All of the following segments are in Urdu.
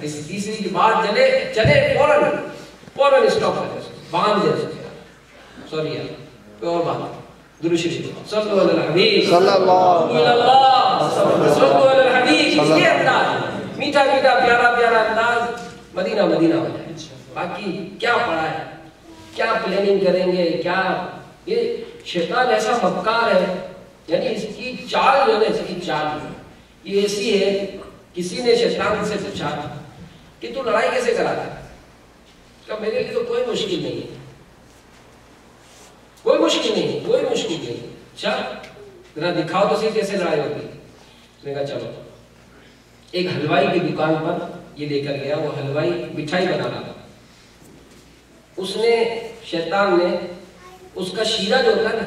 اس تیسری کی بات چلے فوراً اسٹاپ کر دے، باندھ دے سوری یار کوئی اور بات درود شریف صلی اللہ علیہ الحبیب صلی اللہ علیہ الحبیب، اس کے انداز میٹھا میٹھا پیارا پیارا انداز مدینہ مدینہ ہو جائے. باقی کیا پڑھا ہے، کیا پلاننگ کریں گے، کیا یہ شیطان ایسا مکار ہے، یعنی اس کی چال جو ہے، اس کی چال یہ ایسی ہے. کسی نے شیطان سے پوچھا کہ تو لڑائی کیسے کراتا ہے؟ کہ میرے لیے تو کوئی مشکل نہیں ہے، کوئی مشکل نہیں. اچھا ذرا دکھاؤ تو صحیح کیسے لڑائی ہوتی. اس نے کہا چلو. ایک حلوائی کی دکان پر یہ لے کر گیا. وہ حلوائی مٹھائی بنا رہا تھا. اس نے شیطان نے اس کا شیرہ جو ہوتا ہے نا،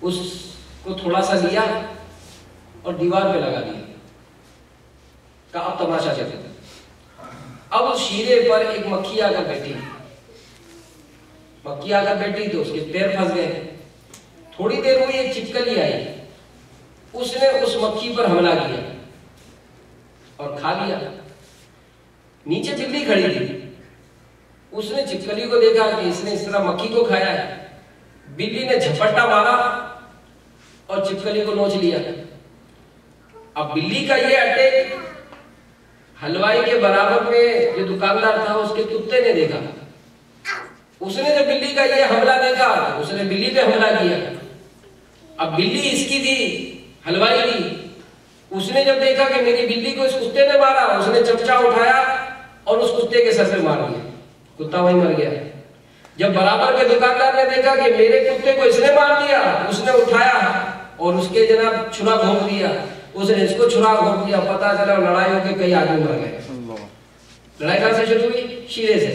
اس کو تھوڑا سا لیا اور دیوار پہ لگا دیا. کہا اب تماشا چلے. اب اس شیرے پر ایک مکھی آ کر بیٹھی تو اس کے پیر پھنس گئے. تھوڑی دیر ہوئی ایک چھپکلی آئی، اس نے اس مکھی پر حملہ کیا اور کھا لیا. نیچے بلی کھڑی تھی، اس نے چھپکلی کو دیکھا کہ اس نے اس طرح مکھی کو کھایا ہے. بلی نے جھپٹا مارا اور چھپکلی کو نوچ لیا. اب بلی کا یہ اٹیک حلوائی کے برابر میں جو دکاندار تھا اس کے کتے نے دیکھا. اس نے جب بلی کا یہ حملہ دیکھا اس نے بلی پہ حملہ کیا. اب بلی اس کی تھی، حلوائی کی. اس نے جب دیکھا کہ میری بلی کو اس کتے نے مارا، اس نے چمچا اٹھایا اور اس کتے کے سر پہ مار دیا. کتا وہیں مر گیا. جب برابر کے دکاندار نے دیکھا کہ میرے کتے کو اس نے مار دیا، اس نے اٹھایا اور اس کے جناب چھرا گھونپ دیا. اس نے اس کو چھرا گھونپ دیا. پتا چلا لڑائی ہو کے کئی آدمی مر گئے. لڑائی کہاں سے شروع ہوئی؟ شیرے سے.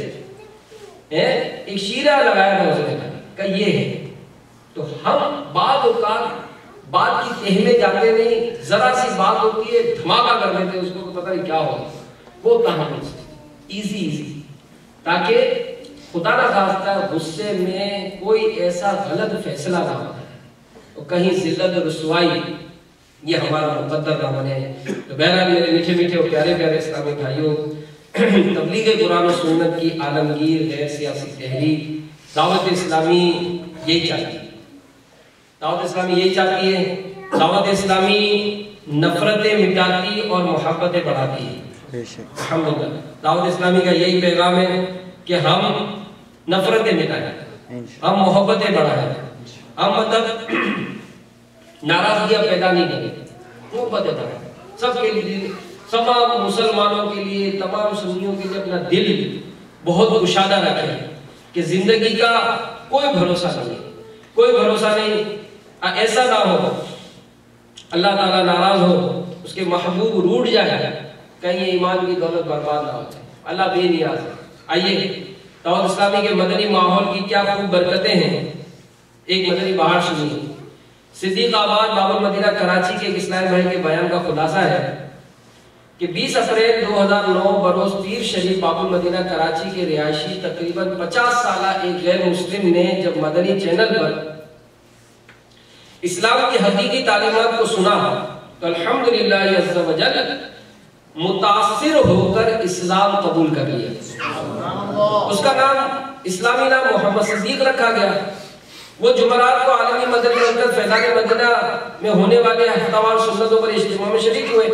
ایک شیرہ لگایا تھا اس نے کہ یہ ہے. تو ہم بعض اوقات بات کی تہ میں جاتے نہیں، ذرا سی بات ہوتی ہے دھماکہ کر دیتے اس کو پتہ نہیں کیا ہوگا. وہ تحمل ایزی تاکہ خدا نہ خواستہ غصے میں کوئی ایسا غلط فیصلہ نہ ہو اور کہیں ذلت و رسوائی یہ ہمارا مقدر نہ بنے. تو بہرحال میرے میٹھے میٹھے اور پیارے پیارے اسلامی بھائیوں، تبلیغ قرآن و سنت کی عالمگیر غیر سیاسی تحریک دعوت اسلامی یہی چاہتی ہے. دعوت اسلامی یہی چاہتی ہے. دعوت اسلامی نفرتیں مٹاتی اور محبتیں بڑھاتی ہے. الحمدللہ دعوت اسلامی کا یہی پیغام ہے کہ ہم نفرتیں مٹائیں، ہم محبتیں بڑھائیں. ہم مطلب ناراضگیاں پیدا نہیں کریں، محبتیں بڑھائیں. سب کے لیے، تمام مسلمانوں کے لیے، تمام سنیوں کے لیے اپنا دل بہت گشادہ رکھیں کہ زندگی کا کوئی بھروسہ نہیں. ایسا نہ ہو اللہ تعالیٰ ناراض ہو، اس کے محبوب روٹ جائے، کہیں ایمان کی دولت برباد نہ ہو جائے. اللہ بے نیاز ہے. آئیے دعوت اسلامی کے مدنی ماحول کی کیا خوب برکتیں ہیں. ایک مدنی بہار سنیے. صدیق آباد باب المدینہ کراچی کے ایک اسلامی بھائی کے بیان کا خلاصہ ہے کہ 20 اپریل 2009 بروز پیر شریف باب المدینہ کراچی کے رہائشی تقریباً 50 سالہ ایک غیر مسلم نے جب مدنی چینل پر اسلام کی حقیقی تعلیمات کو سنا تو الحمدللہ عز و جل متاثر ہو کر اسلام قبول کر لیا. اس کا نام اسلامی نام محمد صدیق رکھا گیا. وہ جمعرات کو عالمی مدنی مرکز فیضان مدینہ میں ہونے والے ہفتہ وار سنتوں پر اجتماع میں شریک ہوئے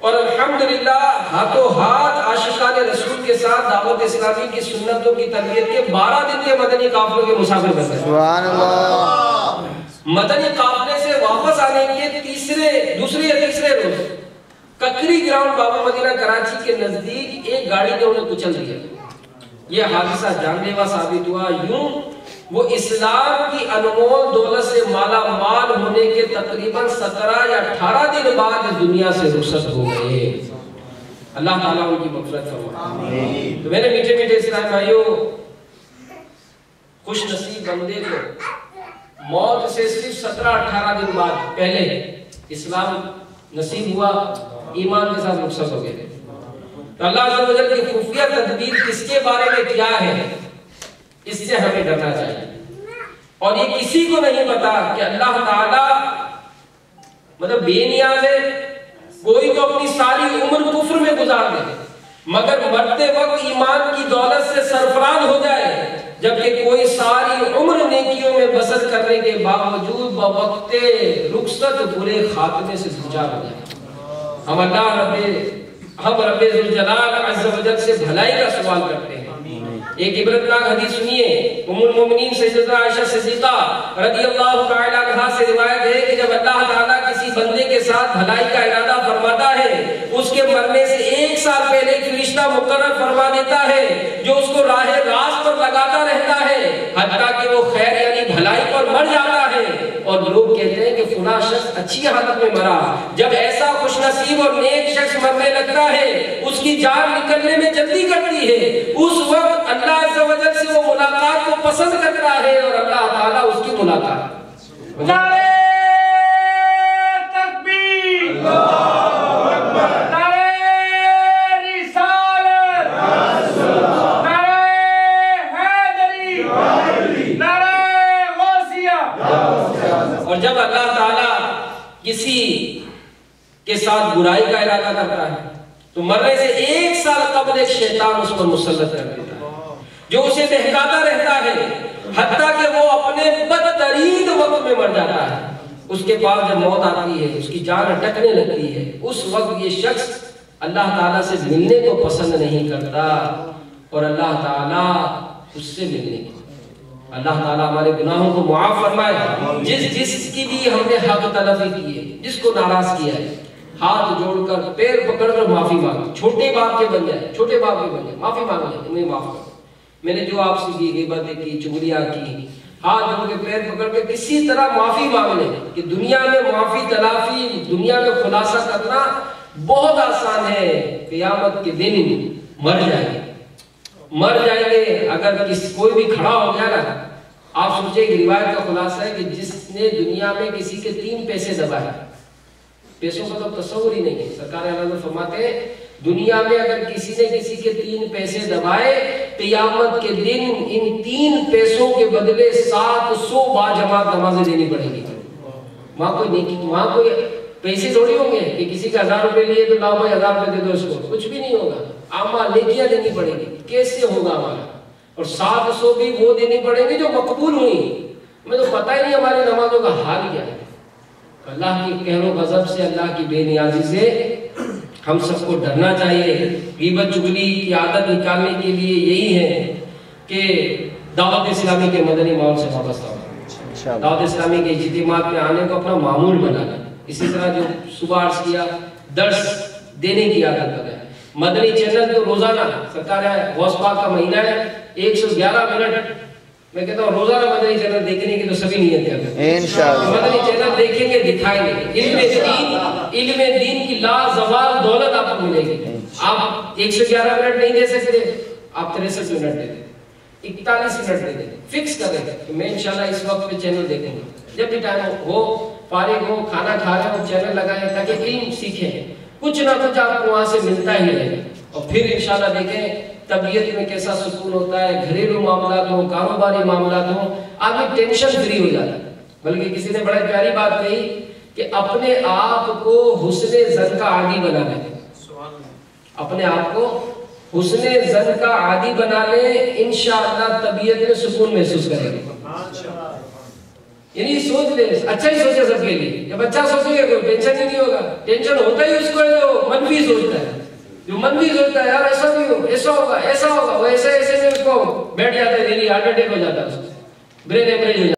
اور الحمدللہ ہاتھوں ہاتھ عاشقان رسول کے ساتھ دعوت اسلامی کی سنتوں کی تربیت کے 12 دن کے مدنی قافلوں کے مسافر بن گئے. سبحان اللہ. مدنی قافلے سے واپس آنے کے دوسرے یا تیسرے روز ککری گراؤنڈ بابا مدینہ کراچی کے نزدیک ایک گاڑی نے انہیں کچل دیا. یہ حادثہ جان لیوا ثابت ہوا. یوں وہ اسلام کی انمول دولت سے مالا مال ہونے کے تقریباً 17 یا 18 دن بعد دنیا سے رخصت ہو گئے. اللہ تعالیٰ ان کی مغفرت فرمائے. تو میرے میٹھے میٹھے اسلامی بھائیوں، خوش نصیب بندے کو موت سے صرف 17-18 دن بعد پہلے اسلام نصیب ہوا، ایمان کے ساتھ رخصت ہو گئے. تو اللہ عز و جل کی خفیہ تدبیر کس کے بارے میں کیا ہے، اس سے ہمیں ڈرنا چاہیے. اور یہ کسی کو نہیں پتا کہ اللہ تعالیٰ مطلب بے نیاز ہے، کوئی تو اپنی ساری عمر کفر میں گزار دے مگر مرتے وقت ایمان کی دولت سے سرفراز ہو جائے، جبکہ کوئی ساری عمر نیکیوں میں بسر کرنے کے باوجود بوقت رخصت برے خاتمے سے دوچار ہو جائے۔ ہم رب ذوالجلال عز و جل سے بھلائی کا سوال کرتے ہیں۔ ایک عبرتناک حدیث سنیے، ام المومنین سیدتنا عائشہ صدیقہ رضی اللہ تعالی عنہا سے روایت ہے کہ جب اللہ تعالیٰ کسی بندے کے ساتھ بھلائی کا ارادہ فرماتا ہے، اس کے مرنے سے 1 سال پہلے ایک فرشتہ مقرر فرما دیتا ہے جو اس کو راہ راست پر لگاتا رہتا ہے حتیٰ کہ وہ خیر یعنی بھلائی پر مر جاتا ہے، اور لوگ کہتے ہیں کہ فلاں شخص اچھی حالت میں مرا۔ جب ایسا خوش نصیب اور نیک شخص مرنے لگتا ہے، اس کی جان نکلنے میں جلدی کرتی ہے، اس وقت اللہ عز و جل سے وہ ملاقات کو پسند کرتا ہے اور اللہ تعالیٰ اس کی ملاقات۔ نعرہ تکبیر، نعرہ رسالت، نعرہ حیدری، نعرہ غوثیہ۔ اور جب اللہ تعالیٰ کسی کے ساتھ برائی کا ارادہ کرتا ہے تو مرنے سے 1 سال قبل ایک شیطان اس پر مسلط کر دیتا ہے جو اسے بہکاتا رہتا ہے حتیٰ کہ وہ اپنے بدترین وقت میں مر جاتا ہے۔ اس کے بعد جب موت آتی ہے، اس کی جان اٹکنے لگتی ہے، اس وقت یہ شخص اللہ تعالیٰ سے ملنے کو پسند نہیں کرتا اور اللہ تعالیٰ اس سے ملنے کو۔ اللہ تعالیٰ ہمارے گناہوں کو معاف فرمائے۔ جس کی بھی ہم نے حق تلفی کی ہے، جس کو ناراض کیا ہے، ہاتھ جوڑ کر پیر پکڑ کر معافی مانگے۔ چھوٹے باپ کے بن جائے، چھوٹے باپ کے بن جائے، معافی مانگ لیں، انہیں معاف کرو، میں نے جو آپ سے کی غیبتیں کی، چغلیاں کی، ہاتھ جوڑ کے پیر پکڑ کے کسی طرح معافی مانگ لیں کہ دنیا میں معافی تلافی، دنیا میں خلاصہ کرنا بہت آسان ہے، قیامت کے دن مر جائیں گے۔ اگر کوئی بھی کھڑا ہو گیا نا، آپ سوچیں کہ روایت کا خلاصہ ہے کہ جس نے دنیا میں کسی کے 3 پیسے دبائے، پیسوں کا تو تصور ہی نہیں ہے، سرکار اعلیٰ فرماتے ہیں دنیا میں اگر کسی نے کسی کے 3 پیسے دبائے، قیامت کے دن ان 3 پیسوں کے بدلے 700 باجماعت نمازیں دینی پڑیں گی۔ وہاں کوئی پیسے تھوڑی ہوں گے کہ کسی کا 1000 روپے لیے تو لاؤ بھائی 1000 روپے دے دو اس کو، کچھ بھی نہیں ہوگا۔ اعمال نیکیاں دینی پڑیں گی، کیسے ہوگا ہمارا؟ اور 700 بھی وہ دینی پڑیں گی جو مقبول ہوئی۔ ہمیں تو پتہ ہی نہیں ہماری نمازوں کا حال کیا ہے۔ اللہ کی قہر و غضب سے، اللہ کی بے نیازی سے ہم سب کو ڈرنا چاہیے۔ غیبت چغلی کی عادت نکالنے کے لیے یہی ہے کہ دعوت اسلامی کے مدنی ماحول سے وابستہ ہو، دعوت اسلامی کے اجتماعات میں آنے کو اپنا معمول بنانا۔ اسی طرح جو صبح عرض کیا، درس دینے کی عادت بنائے۔ مدنی چینل تو روزانہ، سرکار غوث پاک کا مہینہ ہے، 111 منٹ میں کہتا ہوں روزانہ مدنی چینل دیکھنے کی تو سبھی نیت کرتے ہیں انشاءاللہ۔ مدنی چینل دیکھیں گے، دکھائیں گے، علم دین کی لازوال دولت آپ کو ملے گی۔ آپ 111 منٹ نہیں دے سکتے، آپ 63 منٹ دے دیں، 41 منٹ دے دیں، فکس کر دیں کہ میں انشاءاللہ اس وقت پہ چینل دیکھوں گا۔ جب بھی ٹائم ہو، فارغ ہو، کھانا کھا رہے ہو، چینل لگائیں تاکہ علم سیکھیں، کچھ نہ کچھ آپ کو وہاں سے ملتا ہی رہے۔ اور پھر انشاءاللہ دیکھیں طبیعت میں کیسا سکون ہوتا ہے، گھریلو معاملات ہوں، کاروباری معاملات ہوں، آدمی ٹینشن فری ہو جاتا ہے۔ بلکہ کسی نے بڑا پیاری بات کہی کہ اپنے آپ کو حسن ظن کا عادی بنا لیں، اپنے آپ کو حسن ظن کا عادی بنا لیں، انشاءاللہ طبیعت میں سکون محسوس کریں گے۔ یعنی سوچ لیں، اچھا ہی سوچے سب کے لیے۔ جب اچھا سوچیں گے کوئی ٹینشن ہی نہیں ہوگا۔ ٹینشن ہوتا ہی اس کو ہے جو منفی سوچتا ہے، جو منفی سوچتا ہے یار ایسا بھی ہو، ایسا ہوگا، ایسا ہوگا، وہ ایسے میں اس کو بیٹھ جاتا ہے، دلی ہارٹ اٹیک ہو جاتا ہے، اس کو برین ہیمریج ہو جاتا ہے۔